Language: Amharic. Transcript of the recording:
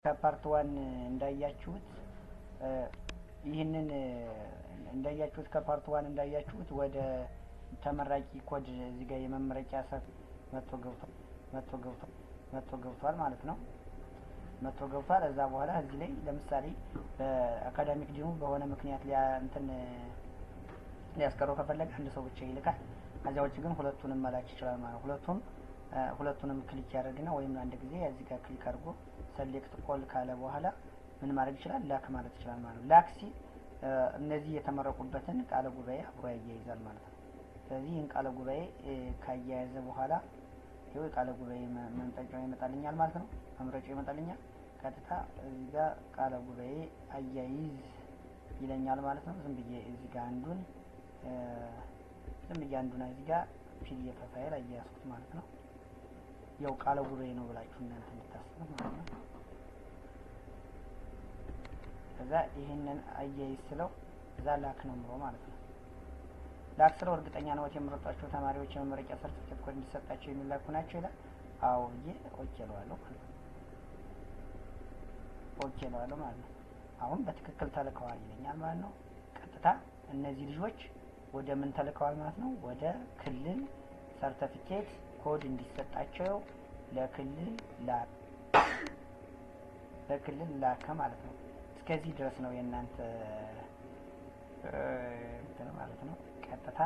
ከፓርት 1 እንዳያችሁት ይህንን እንዳያችሁት ከፓርት 1 እንዳያችሁት ወደ ተመራቂ ኮድ እዚህ ጋር የመመረቂያ ሰፍ መጥቶ ገብቷል ማለት ነው። መጥቶ ገብቷል። እዛ በኋላ እዚህ ላይ ለምሳሌ በአካዳሚክ ዲኑ በሆነ ምክንያት ሊያስቀረው ከፈለገ አንድ ሰው ብቻ ይልካል። ከዚያ ውጭ ግን ሁለቱንም መላክ ይችላል ማለት ነው። ሁለቱንም ክሊክ ያደርግና ወይም አንድ ጊዜ እዚህ ጋር ክሊክ አድርጎ ሰሌክት ኦል ካለ በኋላ ምን ማድረግ ይችላል? ላክ ማለት ይችላል ማለት ነው። ላክ ሲል እነዚህ የተመረቁበትን ቃለ ጉባኤ አብሮ ያያይዛል ማለት ነው። ስለዚህ ይህን ቃለ ጉባኤ ካያያዘ በኋላ ይኸው ቃለ ጉባኤ መምረጫው ይመጣልኛል ማለት ነው። መምረጫው ይመጣልኛል። ቀጥታ እዚህ ጋር ቃለ ጉባኤ አያይዝ ይለኛል ማለት ነው። ዝም ብዬ እዚህ ጋር አንዱን እዚህ ጋር ፒዲኤፍ ፋይል አያያዝኩት ማለት ነው። ያው ቃለ ጉባኤ ነው ብላችሁ እናንተ እንድታስቡት ማለት ነው። ከዛ ይሄንን አያይዝ ስለው እዛ ላክ ነው ምሮ ማለት ነው። ላክ ስለው እርግጠኛ ነው የምረጧቸው ተማሪዎች የመመረቂያ ሰርቲፊኬት ኮድ እንዲሰጣቸው የሚላኩ ናቸው ይላል። አዎ ብዬ ኦኬ እለዋለሁ ማለት ነው። ኦኬ እለዋለሁ ማለት ነው። አሁን በትክክል ተልከዋል ይለኛል ማለት ነው። ቀጥታ እነዚህ ልጆች ወደ ምን ተልከዋል ማለት ነው? ወደ ክልል ሰርቲፊኬት ኮድ እንዲሰጣቸው ለክልል ላከ ማለት ነው። እስከዚህ ድረስ ነው የእናንተ እንትን ማለት ነው። ቀጥታ